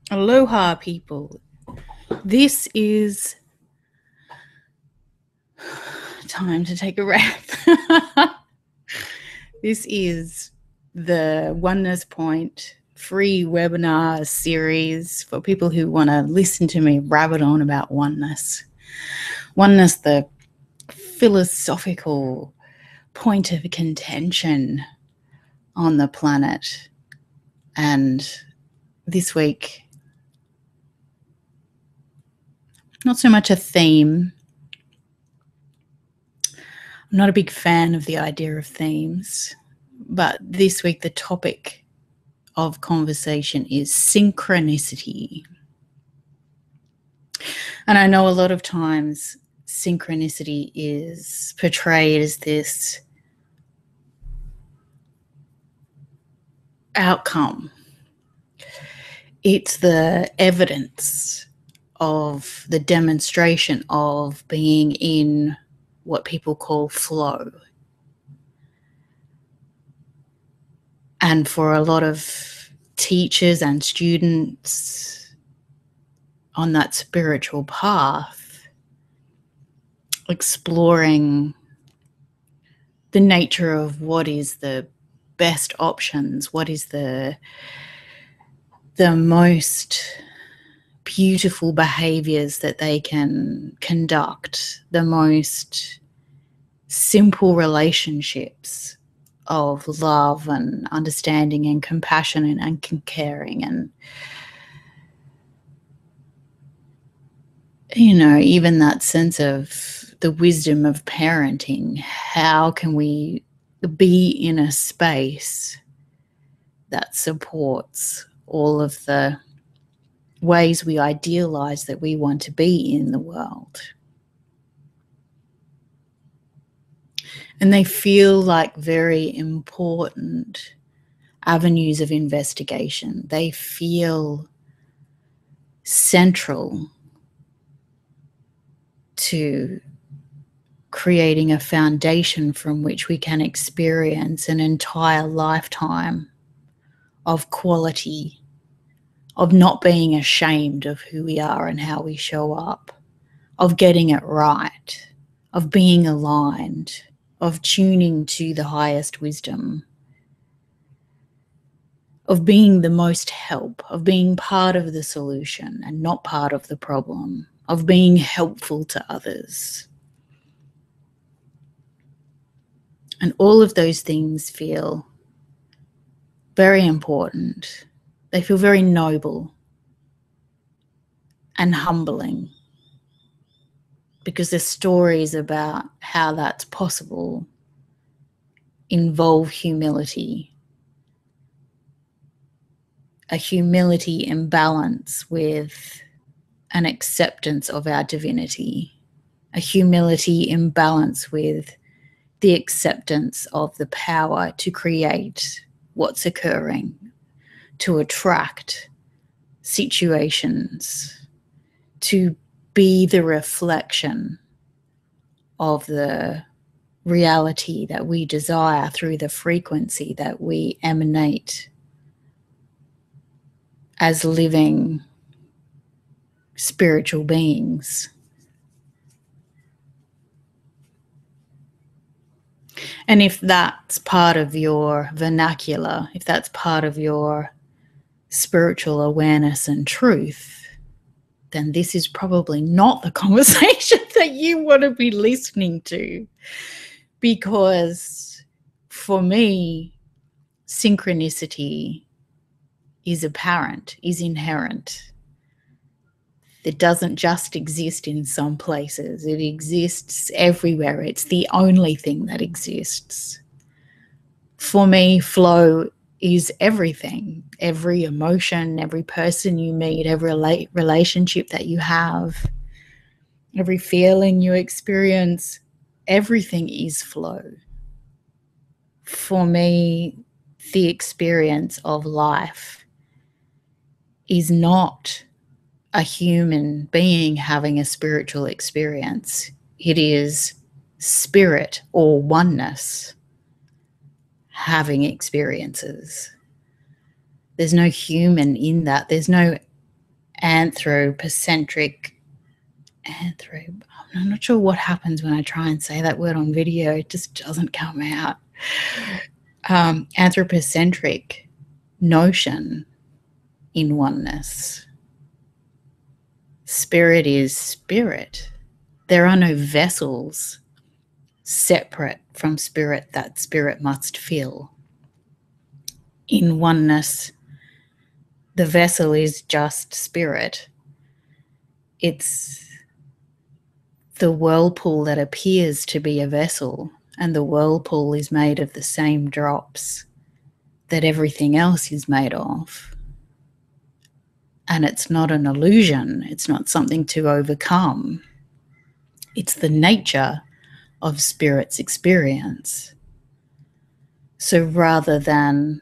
Aloha, people. This is time to take a breath. This is the Oneness Point free webinar series for people who want to listen to me rabbit on about oneness. Oneness, the philosophical point of contention on the planet. And this week, not so much a theme. I'm not a big fan of the idea of themes, but this week the topic of conversation is synchronicity. And I know a lot of times synchronicity is portrayed as this outcome. It's the evidence of the demonstration of being in what people call flow. And for a lot of teachers and students on that spiritual path, exploring the nature of what is the best options, what is the most beautiful behaviors that they can conduct, the most simple relationships of love and understanding and compassion and caring, and even that sense of the wisdom of parenting. How can we be in a space that supports all of the ways we idealize that we want to be in the world? And they feel like very important avenues of investigation. They feel central to creating a foundation from which we can experience an entire lifetime of quality, of not being ashamed of who we are and how we show up, of getting it right, of being aligned, of tuning to the highest wisdom, of being the most help, of being part of the solution and not part of the problem, of being helpful to others. And all of those things feel very important. They feel very noble and humbling, because the stories about how that's possible involve humility, a humility in balance with an acceptance of our divinity, a humility in balance with the acceptance of the power to create what's occurring, to attract situations, to be the reflection of the reality that we desire through the frequency that we emanate as living spiritual beings. And if that's part of your vernacular, if that's part of your spiritual awareness and truth, then this is probably not the conversation that you want to be listening to. Because for me, synchronicity is apparent, is inherent. It doesn't just exist in some places. It exists everywhere. It's the only thing that exists. For me, flow is everything. Every emotion, every person you meet, every relationship that you have, every feeling you experience, everything is flow. For me, the experience of life is not a human being having a spiritual experience. It is spirit or oneness having experiences. There's no human in that. There's no anthropocentric. I'm not sure what happens when I try and say that word on video. It just doesn't come out. Anthropocentric notion in oneness. Spirit is spirit. There are no vessels separate from spirit that spirit must fill. In oneness, the vessel is just spirit. It's the whirlpool that appears to be a vessel, and the whirlpool is made of the same drops that everything else is made of. And it's not an illusion. It's not something to overcome. It's the nature of spirit's experience. So rather than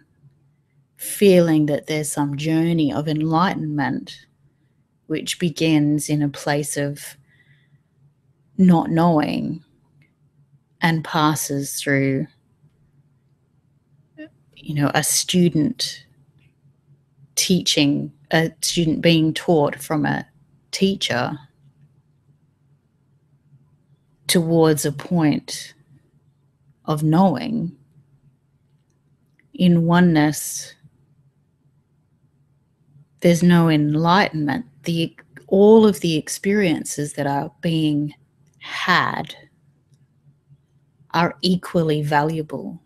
feeling that there's some journey of enlightenment which begins in a place of not knowing and passes through, a student teaching, a student being taught from a teacher towards a point of knowing. In oneness, there's no enlightenment. All of the experiences that are being had are equally valuable.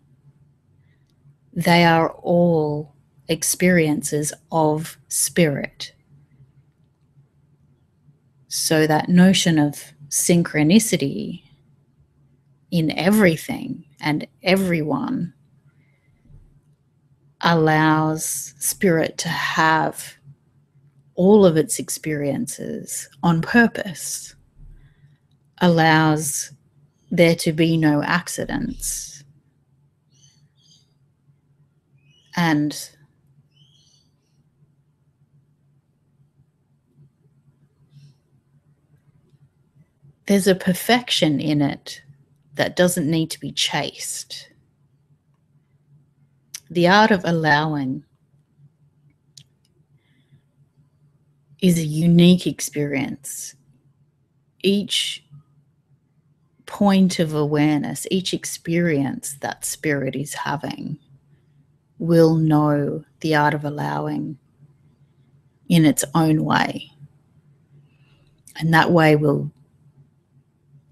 They are all experiences of spirit. So that notion of synchronicity in everything and everyone allows spirit to have all of its experiences on purpose, allows there to be no accidents. And there's a perfection in it that doesn't need to be chased. The art of allowing is a unique experience. Each point of awareness, each experience that spirit is having will know the art of allowing in its own way. And that way will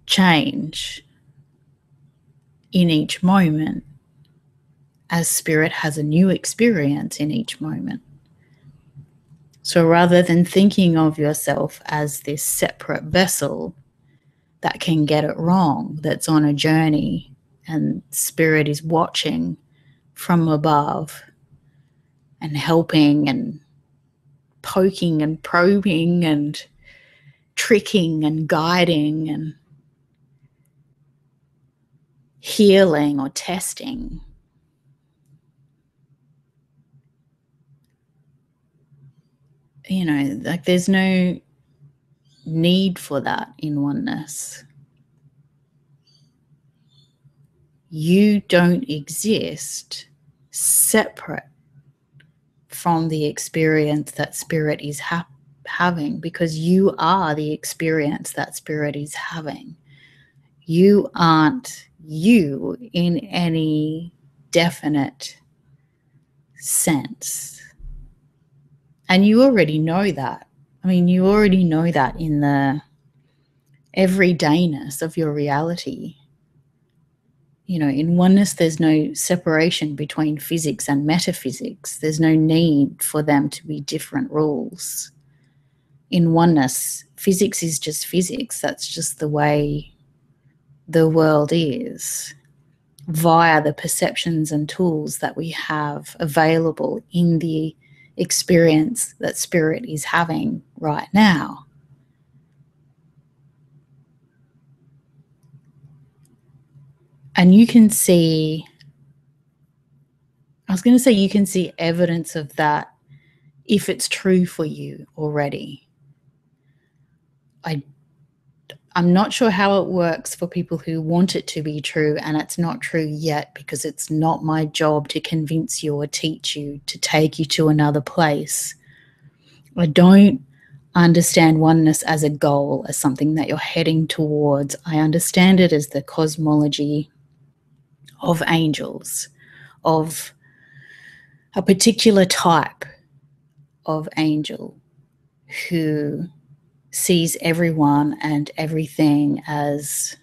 change in each moment as spirit has a new experience in each moment. So rather than thinking of yourself as this separate vessel that can get it wrong, that's on a journey and spirit is watching from above and helping and poking and probing and tricking and guiding and healing or testing. There's no need for that in oneness. You don't exist separate from the experience that spirit is having, because you are the experience that spirit is having. You aren't you in any definite sense. And you already know that. You already know that in the everydayness of your reality. In oneness, there's no separation between physics and metaphysics. There's no need for them to be different rules. In oneness, physics is just physics. That's just the way the world is, via the perceptions and tools that we have available in the experience that spirit is having right now. And you can see, you can see evidence of that if it's true for you already. I'm not sure how it works for people who want it to be true and it's not true yet, because it's not my job to convince you or teach you to take you to another place. I don't I understand oneness as a goal, as something that you're heading towards. I understand it as the cosmology of angels, of a particular type of angel who sees everyone and everything as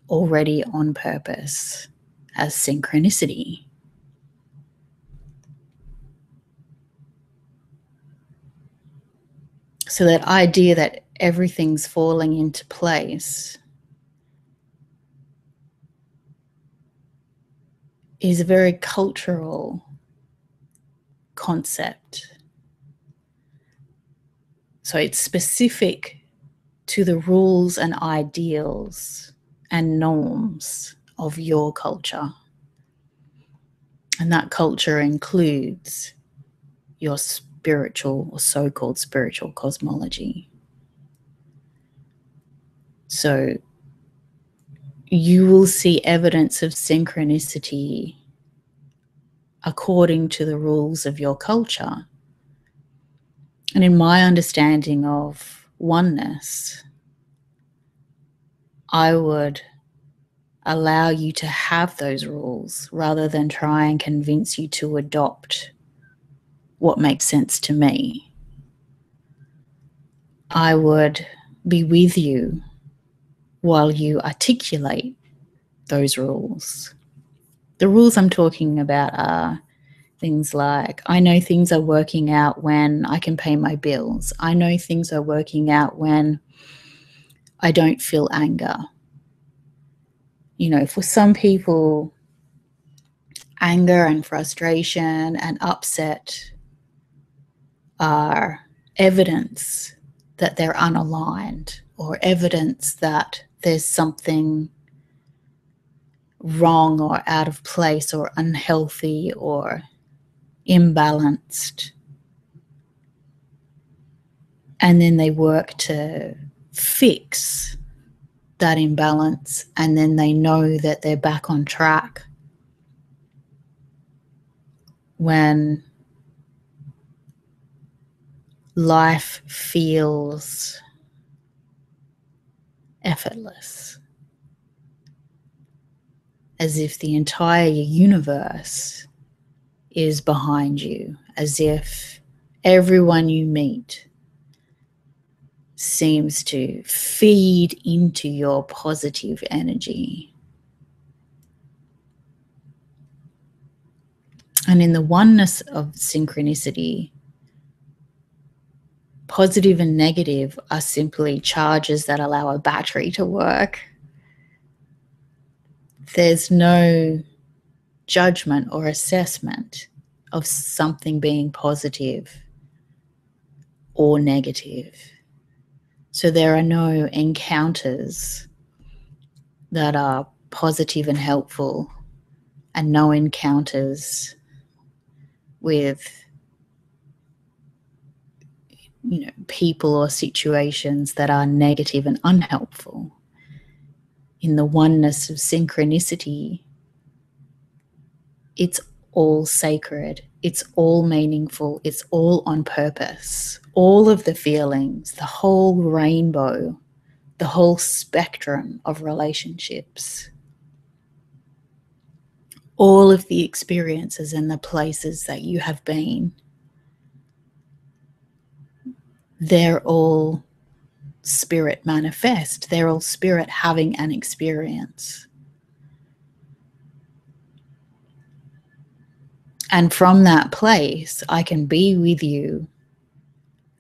already on purpose, as synchronicity. So that idea that everything's falling into place is a very cultural concept. So it's specific to the rules and ideals and norms of your culture. And that culture includes your spiritual or so-called spiritual cosmology. So you will see evidence of synchronicity according to the rules of your culture. And in my understanding of oneness, I would allow you to have those rules rather than try and convince you to adopt what makes sense to me. I would be with you while you articulate those rules. The rules I'm talking about are things like, I know things are working out when I can pay my bills. I know things are working out when I don't feel anger. You know, for some people, anger and frustration and upset are evidence that they're unaligned, or evidence that there's something wrong or out of place or unhealthy or imbalanced. And then they work to fix that imbalance, and then they know that they're back on track when life feels effortless, as if the entire universe is behind you, as if everyone you meet seems to feed into your positive energy. And in the oneness of synchronicity, positive and negative are simply charges that allow a battery to work. There's no judgment or assessment of something being positive or negative. So there are no encounters that are positive and helpful, and no encounters with, you know, people or situations that are negative and unhelpful. In the oneness of synchronicity, it's all sacred, it's all meaningful, it's all on purpose. All of the feelings, the whole rainbow, the whole spectrum of relationships, all of the experiences and the places that you have been, they're all spirit manifest. They're all spirit having an experience. And from that place, I can be with you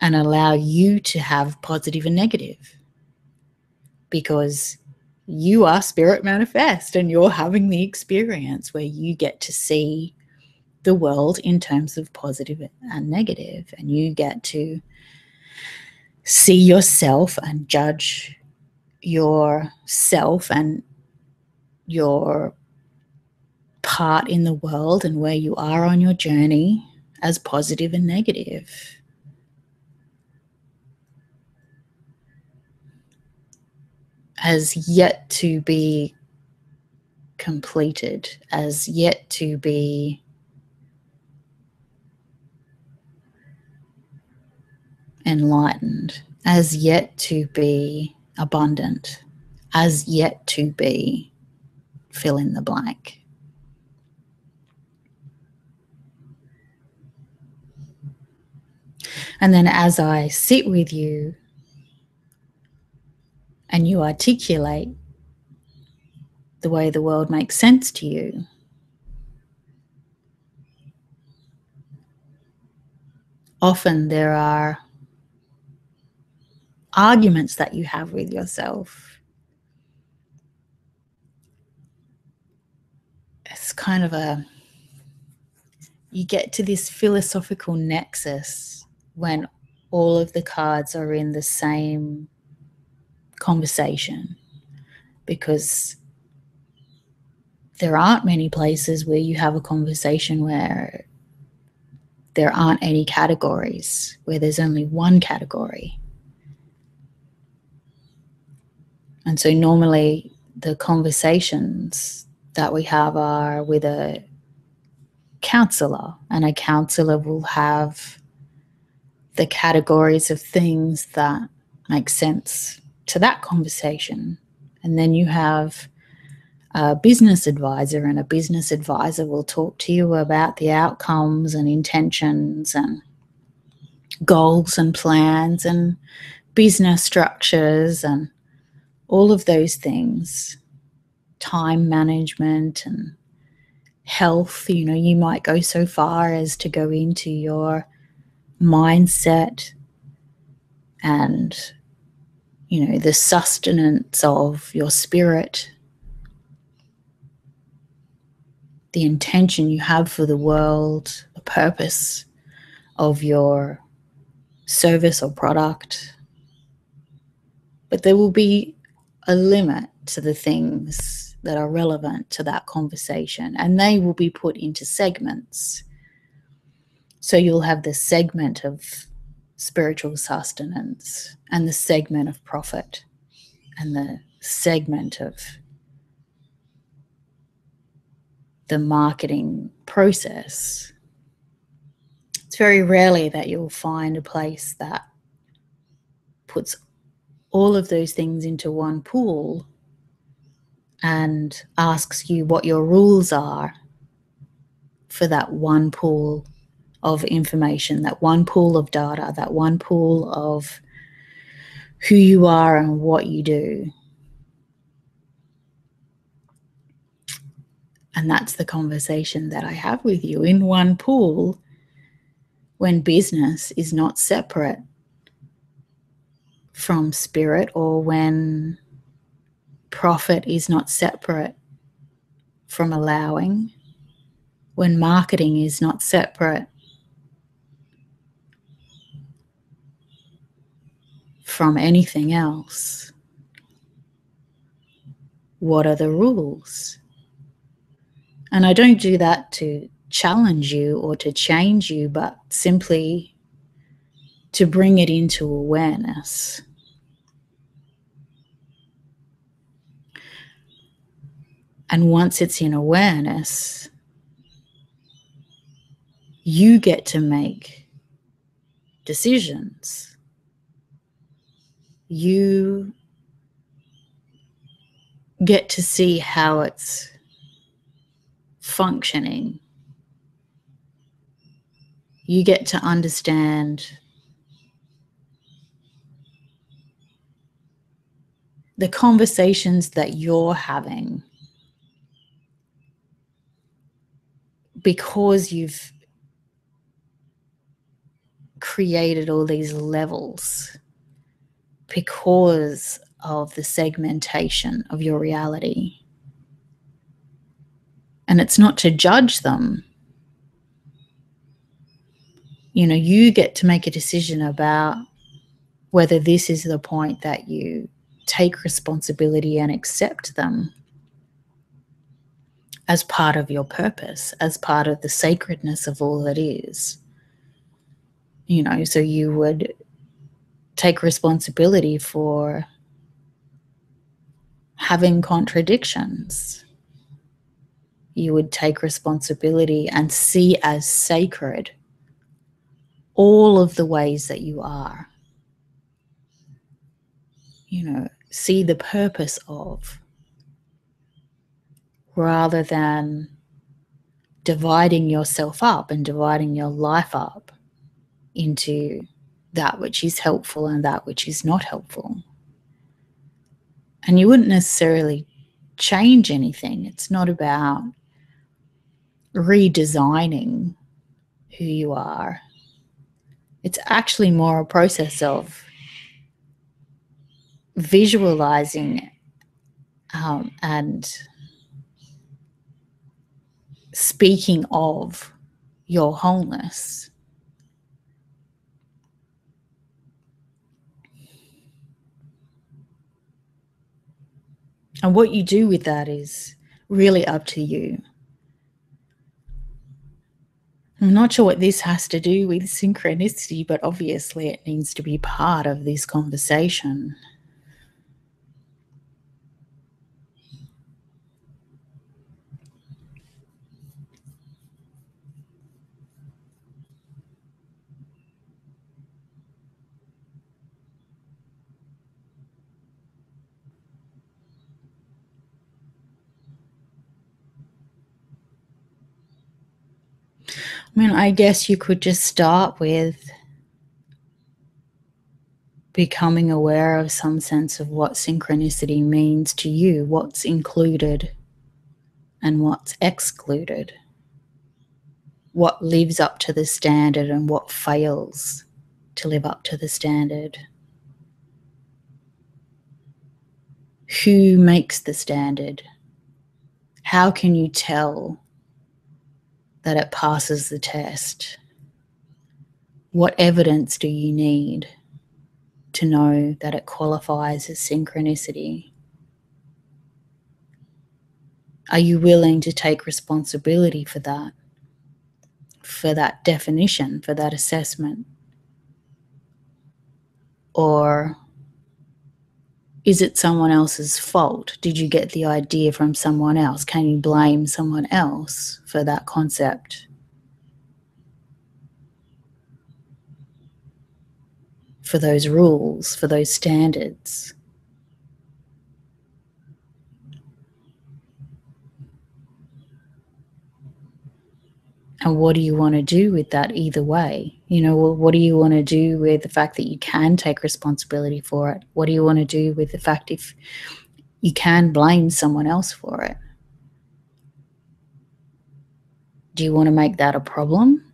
and allow you to have positive and negative, because you are spirit manifest and you're having the experience where you get to see the world in terms of positive and negative, and you get to see yourself and judge yourself and your part in the world and where you are on your journey as positive and negative. As yet to be completed, as yet to be enlightened. as yet to be abundant, as yet to be fill in the blank. And then as I sit with you and you articulate the way the world makes sense to you, often there are arguments that you have with yourself. It's kind of you get to this philosophical nexus when all of the cards are in the same conversation, because there aren't many places where you have a conversation where there aren't any categories, where there's only one category. And so normally the conversations that we have are with a counselor, and a counselor will have the categories of things that make sense to that conversation. And then you have a business advisor, and a business advisor will talk to you about the outcomes and intentions and goals and plans and business structures and all of those things, time management and health. You know, you might go so far as to go into your mindset and, you know, the sustenance of your spirit, the intention you have for the world, the purpose of your service or product. But there will be a limit to the things that are relevant to that conversation, and they will be put into segments. So you'll have the segment of spiritual sustenance, and the segment of profit, and the segment of the marketing process. It's very rarely that you'll find a place that puts all of those things into one pool and asks you what your rules are for that one pool of information, that one pool of data, that one pool of who you are and what you do. And that's the conversation that I have with you in one pool, when business is not separate from spirit, or when profit is not separate from allowing, when marketing is not separate from anything else. What are the rules? And I don't do that to challenge you or to change you, but simply to bring it into awareness. And once it's in awareness, you get to make decisions. You get to see how it's functioning. You get to understand the conversations that you're having, because you've created all these levels, because of the segmentation of your reality. And it's not to judge them. You know, you get to make a decision about whether this is the point that you take responsibility and accept them as part of your purpose, as part of the sacredness of all that is. You know, so you would take responsibility for having contradictions. You would take responsibility and see as sacred all of the ways that you are. see the purpose of, rather than dividing yourself up and dividing your life up into that which is helpful and that which is not helpful. And you wouldn't necessarily change anything. It's not about redesigning who you are. It's actually more a process of visualizing and speaking of your wholeness. And what you do with that is really up to you. I'm not sure what this has to do with synchronicity, but obviously it needs to be part of this conversation. I guess you could just start with becoming aware of some sense of what synchronicity means to you, what's included and what's excluded, what lives up to the standard and what fails to live up to the standard. Who makes the standard? How can you tell that it passes the test? What evidence do you need to know that it qualifies as synchronicity? Are you willing to take responsibility for that definition, for that assessment? Or is it someone else's fault? Did you get the idea from someone else? Can you blame someone else for that concept? For those rules, for those standards? And what do you want to do with that either way? What do you want to do with the fact that you can take responsibility for it? What do you want to do with the fact if you can blame someone else for it? Do you want to make that a problem?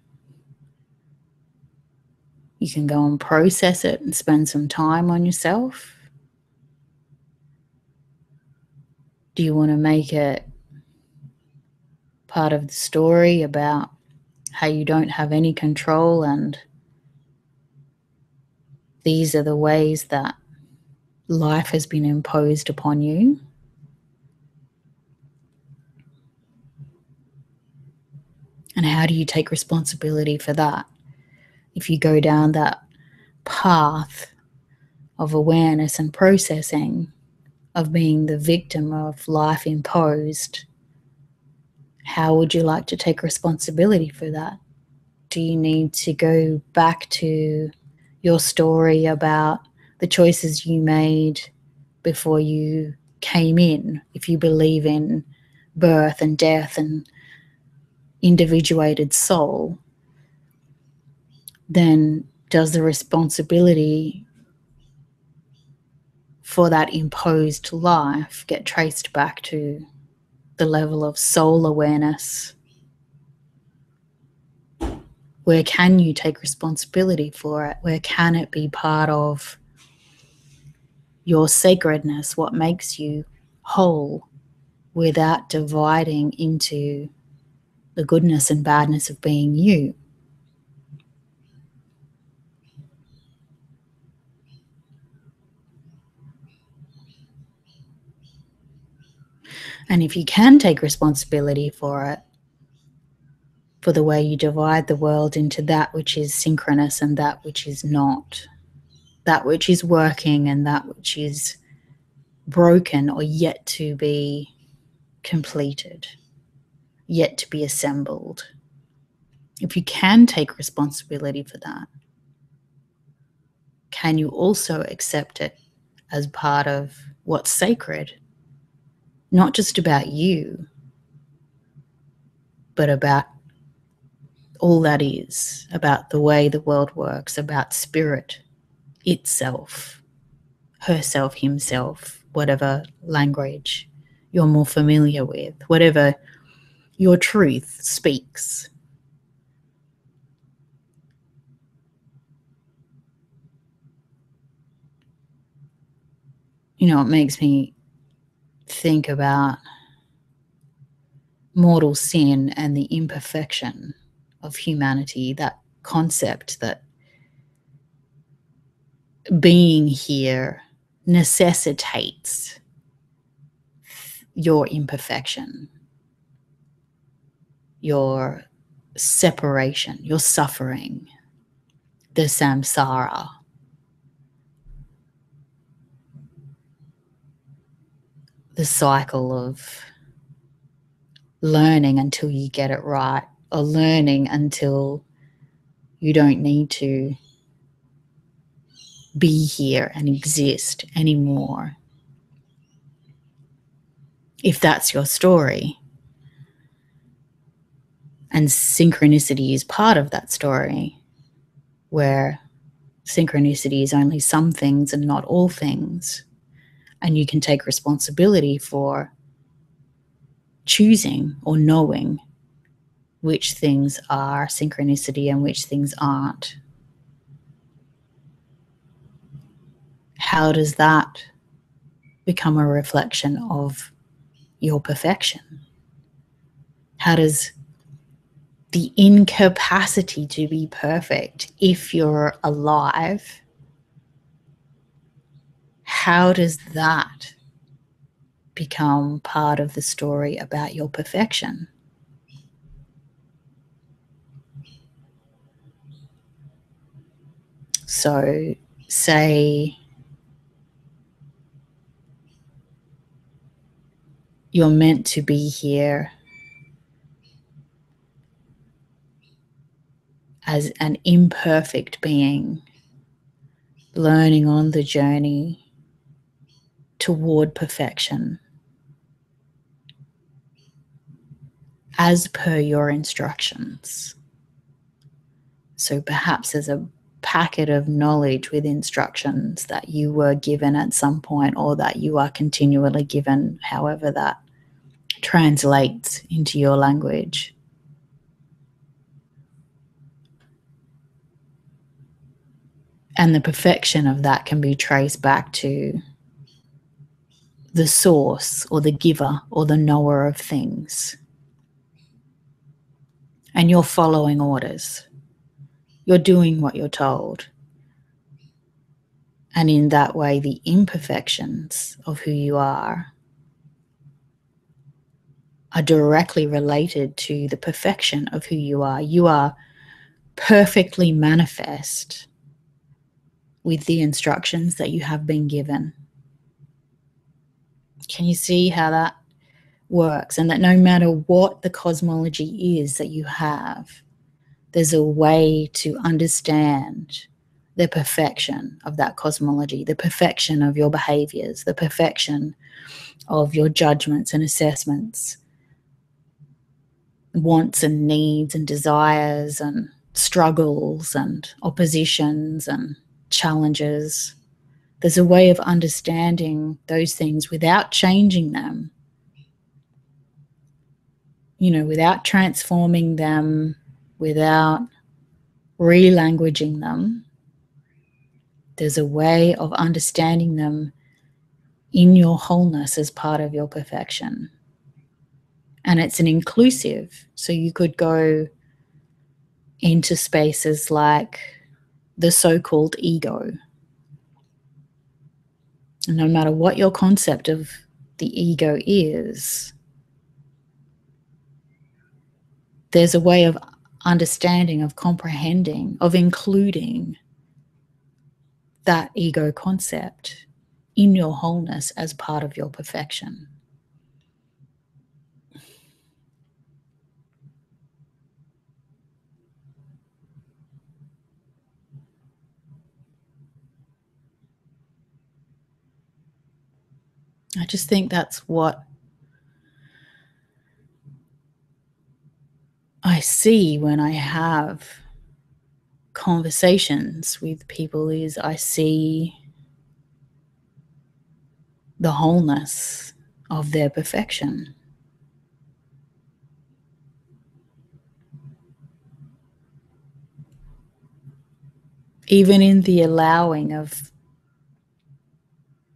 You can go and process it and spend some time on yourself. Do you want to make it part of the story about how you don't have any control and these are the ways that life has been imposed upon you? And how do you take responsibility for that? If you go down that path of awareness and processing, of being the victim of life imposed, how would you like to take responsibility for that? Do you need to go back to your story about the choices you made before you came in? If you believe in birth and death and individuated soul, then does the responsibility for that imposed life get traced back to the level of soul awareness? Where can you take responsibility for it? Where can it be part of your sacredness, what makes you whole, without dividing into the goodness and badness of being you? And if you can take responsibility for it, for the way you divide the world into that which is synchronous and that which is not, that which is working and that which is broken or yet to be completed, yet to be assembled. If you can take responsibility for that, can you also accept it as part of what's sacred, not just about you, but about all that is, about the way the world works, about spirit itself, herself, himself, whatever language you're more familiar with, whatever your truth speaks. You know, it makes me think about mortal sin and the imperfection of humanity, that concept that being here necessitates your imperfection, your separation, your suffering, the samsara. The cycle of learning until you get it right, or learning until you don't need to be here and exist anymore. If that's your story, and synchronicity is part of that story, where synchronicity is only some things and not all things, and you can take responsibility for choosing or knowing which things are synchronicity and which things aren't. How does that become a reflection of your perfection? How does the incapacity to be perfect, if you're alive, how does that become part of the story about your perfection? So, say you're meant to be here as an imperfect being, learning on the journey toward perfection as per your instructions. So perhaps there's a packet of knowledge with instructions that you were given at some point, or that you are continually given, however that translates into your language. And the perfection of that can be traced back to the source or the giver or the knower of things. And you're following orders. You're doing what you're told. And in that way, the imperfections of who you are directly related to the perfection of who you are. You are perfectly manifest with the instructions that you have been given. Can you see how that works? And that no matter what the cosmology is that you have, there's a way to understand the perfection of that cosmology, the perfection of your behaviors, the perfection of your judgments and assessments, wants and needs and desires and struggles and oppositions and challenges. There's a way of understanding those things without changing them, you know, without transforming them, without relanguaging them. There's a way of understanding them in your wholeness as part of your perfection. And it's an inclusive. So you could go into spaces like the so-called ego. And no matter what your concept of the ego is, there's a way of understanding, of comprehending, of including that ego concept in your wholeness as part of your perfection. I just think that's what I see when I have conversations with people is I see the wholeness of their perfection. Even in the allowing of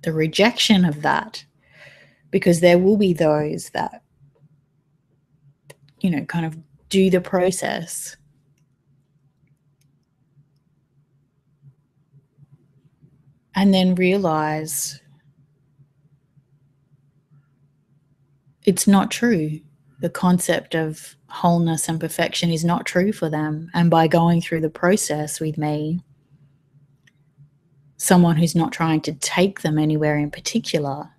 the rejection of that, because there will be those that, kind of do the process and then realize it's not true. The concept of wholeness and perfection is not true for them. And by going through the process with me, someone who's not trying to take them anywhere in particular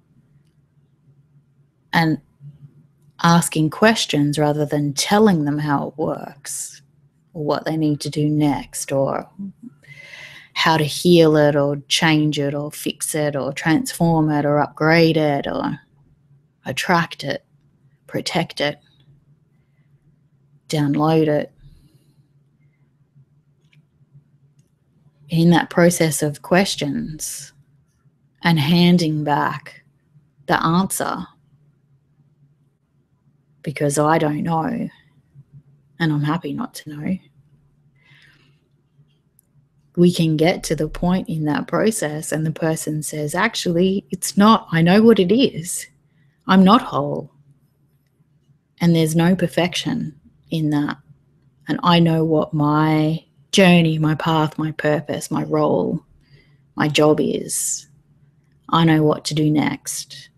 and asking questions rather than telling them how it works or what they need to do next or how to heal it or change it or fix it or transform it or upgrade it or attract it, protect it, download it. In that process of questions and handing back the answer, because I don't know and I'm happy not to know, we can get to the point in that process and the person says, actually, it's not. I know what it is. I'm not whole. And there's no perfection in that. And I know what my journey, my path, my purpose, my role, my job is. I know what to do next.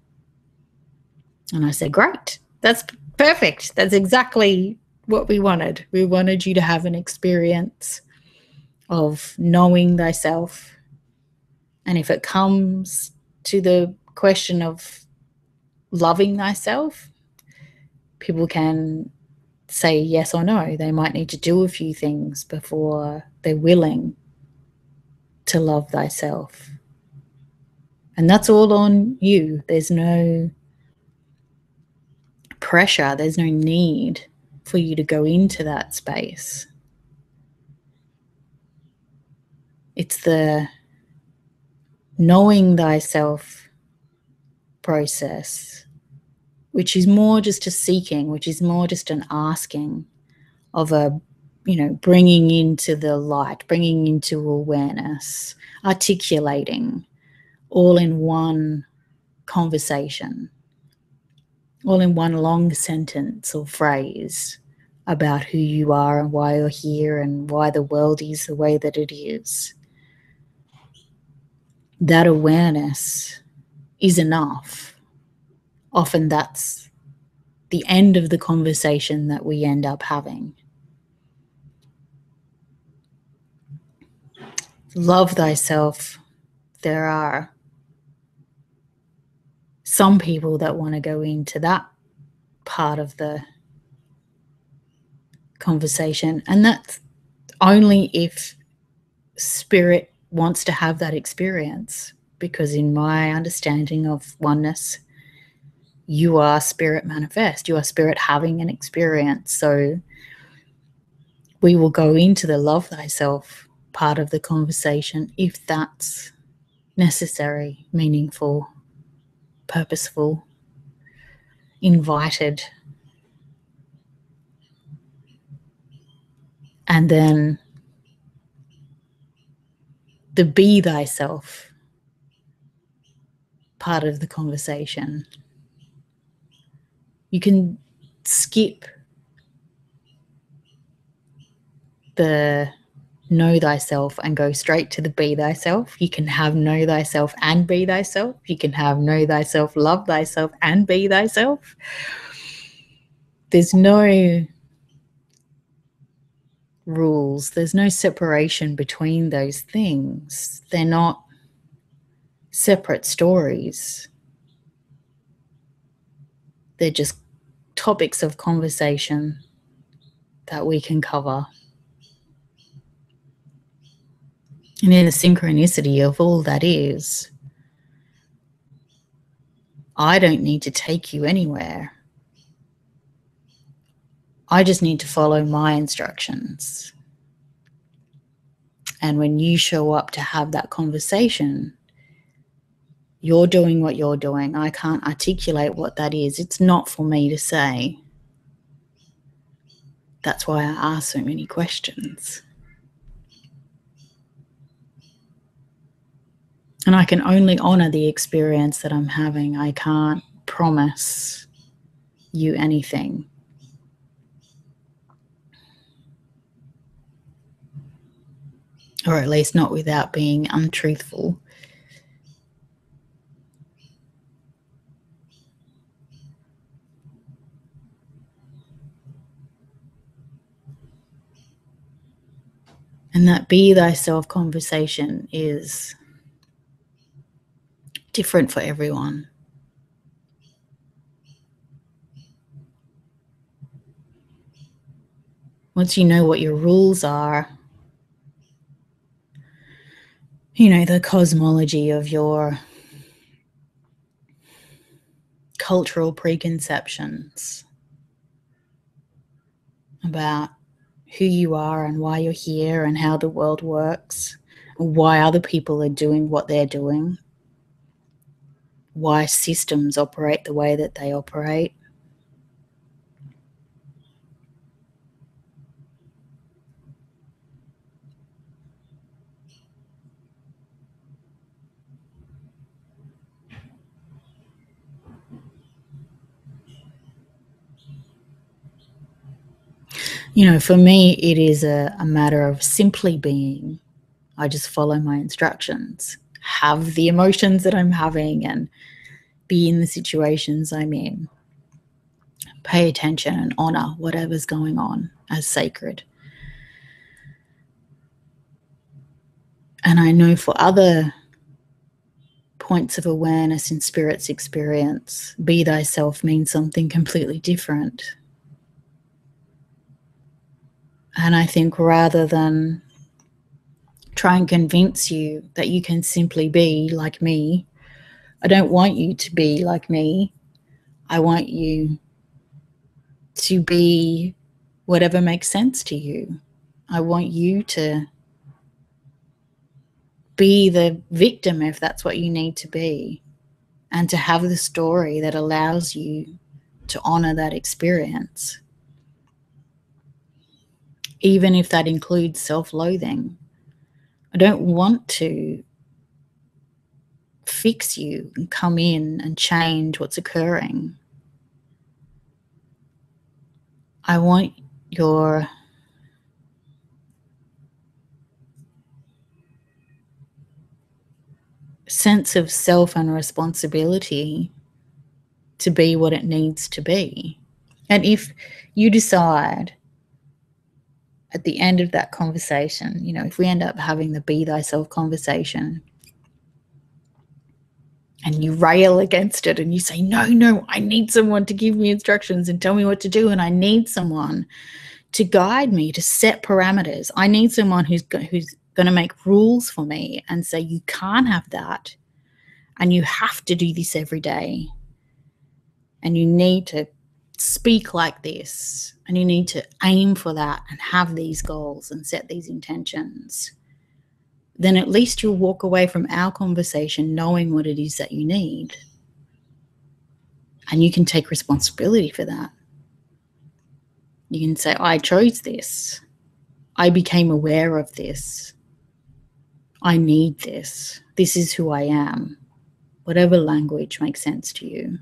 And I said, great, that's perfect. That's exactly what we wanted. We wanted you to have an experience of knowing thyself. And if it comes to the question of loving thyself, people can say yes or no. They might need to do a few things before they're willing to love thyself. And that's all on you. There's no pressure. There's no need for you to go into that space. It's the knowing thyself process, which is more just a seeking, which is more just an asking of a, bringing into the light, bringing into awareness, articulating all in one conversation, all in one long sentence or phrase about who you are and why you're here and why the world is the way that it is. That awareness is enough. Often that's the end of the conversation that we end up having. Love thyself. There are some people that want to go into that part of the conversation, and that's only if spirit wants to have that experience, because in my understanding of oneness, you are spirit manifest, you are spirit having an experience. So we will go into the love thyself part of the conversation if that's necessary, meaningful, purposeful, invited. And then the be thyself part of the conversation, you can skip the know thyself and go straight to the be thyself. You can have know thyself and be thyself. You can have know thyself, love thyself, and be thyself. There's no rules. There's no separation between those things. They're not separate stories. They're just topics of conversation that we can cover. And in the synchronicity of all that is, I don't need to take you anywhere. I just need to follow my instructions. And when you show up to have that conversation, you're doing what you're doing. I can't articulate what that is. It's not for me to say. That's why I ask so many questions. And I can only honor the experience that I'm having. I can't promise you anything. Or at least not without being untruthful. And that be thyself conversation is different for everyone. Once you know what your rules are, you know, the cosmology of your cultural preconceptions about who you are and why you're here and how the world works, why other people are doing what they're doing, why systems operate the way that they operate. You know, for me, it is a matter of simply being. I just follow my instructions, have the emotions that I'm having, and be in the situations I'm in. Pay attention and honor whatever's going on as sacred. And I know for other points of awareness in spirit's experience, be thyself means something completely different. And I think rather than try and convince you that you can simply be like me, I don't want you to be like me. I want you to be whatever makes sense to you. I want you to be the victim if that's what you need to be, and to have the story that allows you to honor that experience, even if that includes self-loathing. I don't want to fix you and come in and change what's occurring. I want your sense of self and responsibility to be what it needs to be. And if you decide at the end of that conversation, you know, if we end up having the be thyself conversation and you rail against it and you say, no, I need someone to give me instructions and tell me what to do, and I need someone to guide me, to set parameters. I need someone who's going to make rules for me and say, you can't have that, and you have to do this every day, and you need to speak like this, and you need to aim for that and have these goals and set these intentions. Then at least you'll walk away from our conversation knowing what it is that you need. And you can take responsibility for that. You can say, I chose this. I became aware of this. I need this. This is who I am. Whatever language makes sense to you.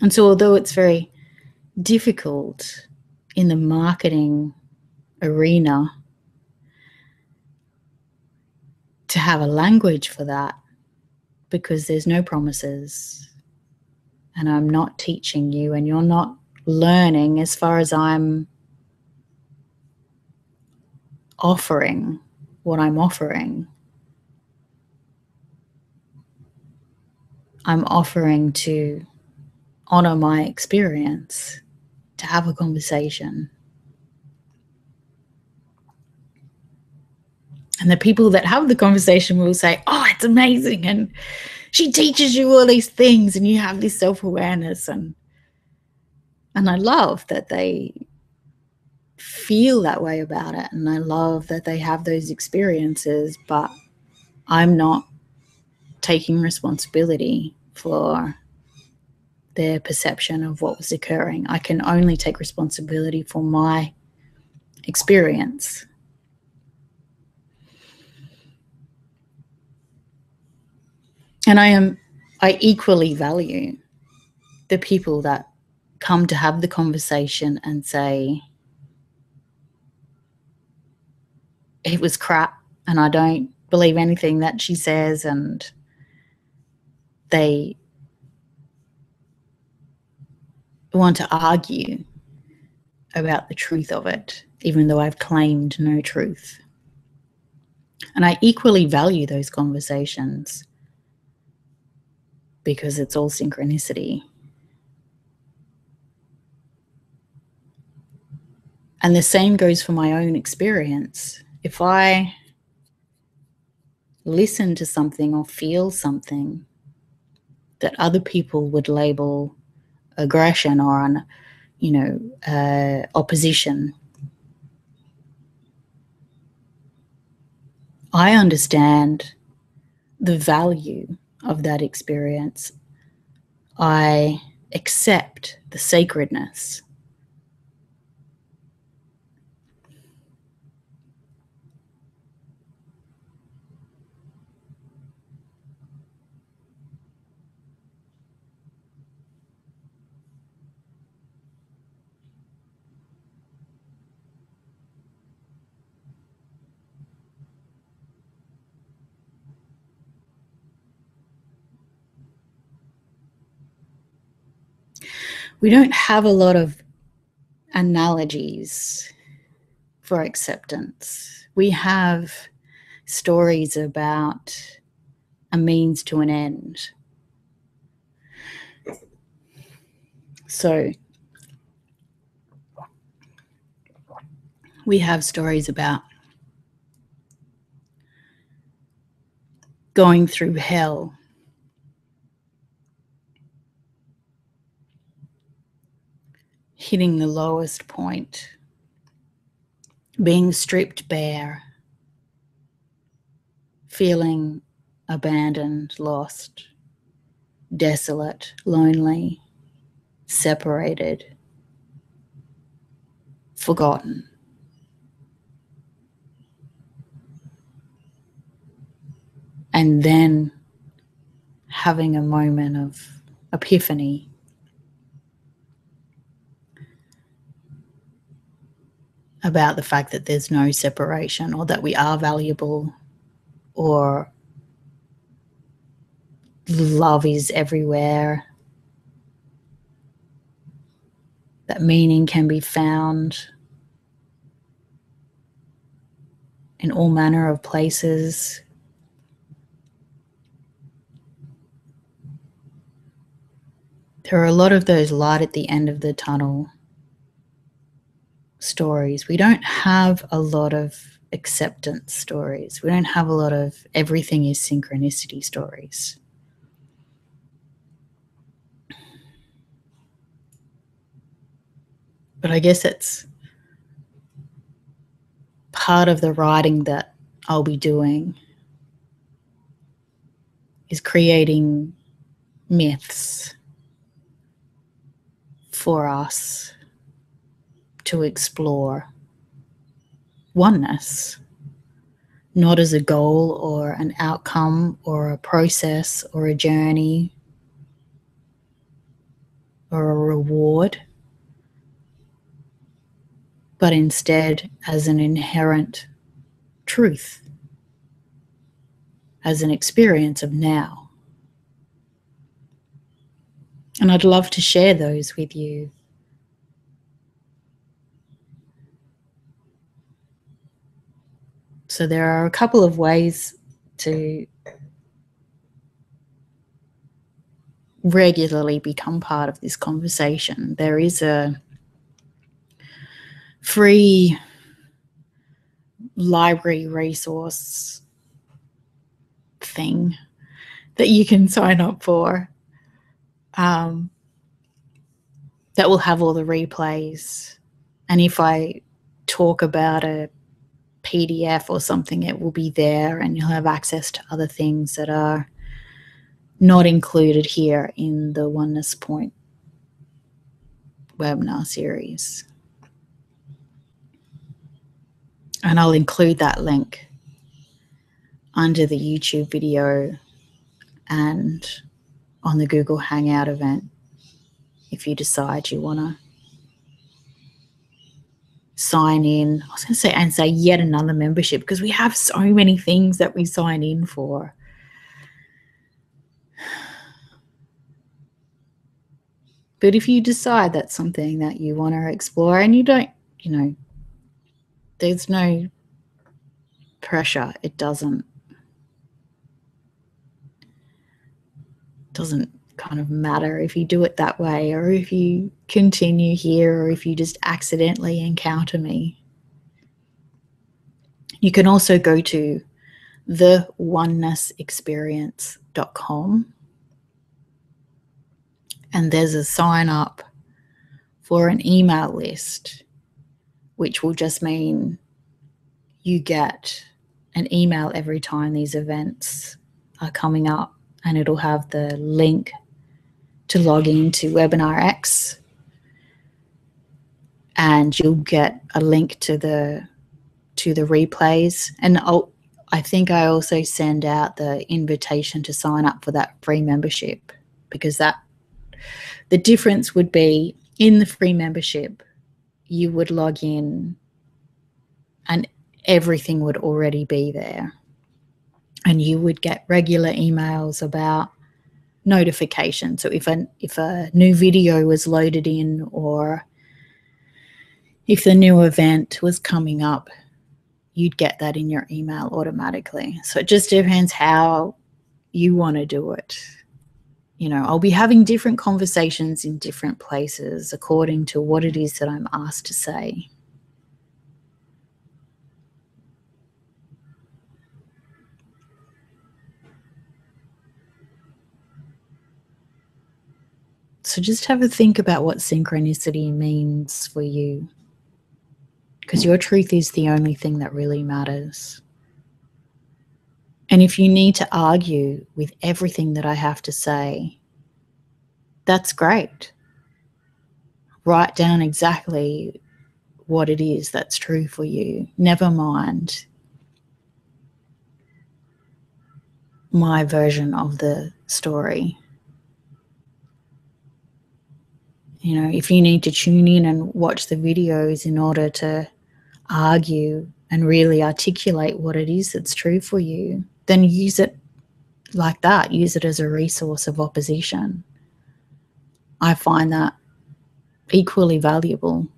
And so although it's very difficult in the marketing arena to have a language for that, because there's no promises, and I'm not teaching you, and you're not learning as far as I'm offering what I'm offering. I'm offering to honor my experience, to have a conversation. And the people that have the conversation will say, oh, it's amazing. And she teaches you all these things and you have this self-awareness. And I love that they feel that way about it. And I love that they have those experiences, but I'm not taking responsibility for their perception of what was occurring. I can only take responsibility for my experience. And I equally value the people that come to have the conversation and say, it was crap and I don't believe anything that she says, and they want to argue about the truth of it, even though I've claimed no truth. And I equally value those conversations because it's all synchronicity. And the same goes for my own experience. If I listen to something or feel something that other people would label aggression or opposition, I understand the value of that experience. I accept the sacredness. We don't have a lot of analogies for acceptance. We have stories about a means to an end. So we have stories about going through hell, hitting the lowest point, being stripped bare, feeling abandoned, lost, desolate, lonely, separated, forgotten. And then having a moment of epiphany, about the fact that there's no separation, or that we are valuable, or love is everywhere, that meaning can be found in all manner of places. There are a lot of those light at the end of the tunnel stories. We don't have a lot of acceptance stories. We don't have a lot of everything is synchronicity stories. But I guess it's part of the writing that I'll be doing, is creating myths for us to explore oneness, not as a goal or an outcome or a process or a journey or a reward, but instead as an inherent truth, as an experience of now. And I'd love to share those with you. So there are a couple of ways to regularly become part of this conversation. There is a free library resource thing that you can sign up for, that will have all the replays. And if I talk about a PDF or something, it will be there, and you'll have access to other things that are not included here in the Oneness Point webinar series. And I'll include that link under the YouTube video and on the Google Hangout event if you decide you want to sign in. I was going to say, and say yet another membership, because we have so many things that we sign in for. But if you decide that's something that you want to explore, and you don't, there's no pressure. It doesn't kind of matter if you do it that way, or if you continue here, or if you just accidentally encounter me. You can also go to theonenessexperience.com, and there's a sign up for an email list, which will just mean you get an email every time these events are coming up, and it'll have the link to log into Webinar X, and you'll get a link to the replays. And I think I also send out the invitation to sign up for that free membership, because the difference would be, in the free membership you would log in and everything would already be there, and you would get regular emails about notifications. So if a new video was loaded in, or if the new event was coming up, you'd get that in your email automatically. So it just depends how you want to do it. I'll be having different conversations in different places according to what it is that I'm asked to say. So just have a think about what synchronicity means for you, because your truth is the only thing that really matters. And if you need to argue with everything that I have to say, that's great. Write down exactly what it is that's true for you. Never mind my version of the story. If you need to tune in and watch the videos in order to argue and really articulate what it is that's true for you, then use it like that. Use it as a resource of opposition. I find that equally valuable.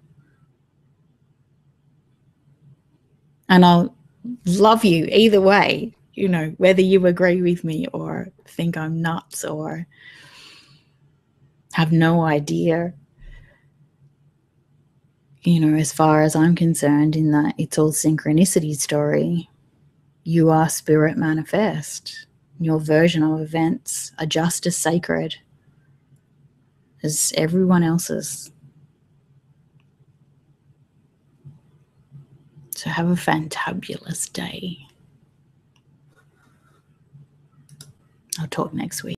And I'll love you either way, whether you agree with me or think I'm nuts or have no idea. As far as I'm concerned, in that it's all synchronicity story. You are spirit manifest. Your version of events are just as sacred as everyone else's. So have a fantabulous day. I'll talk next week.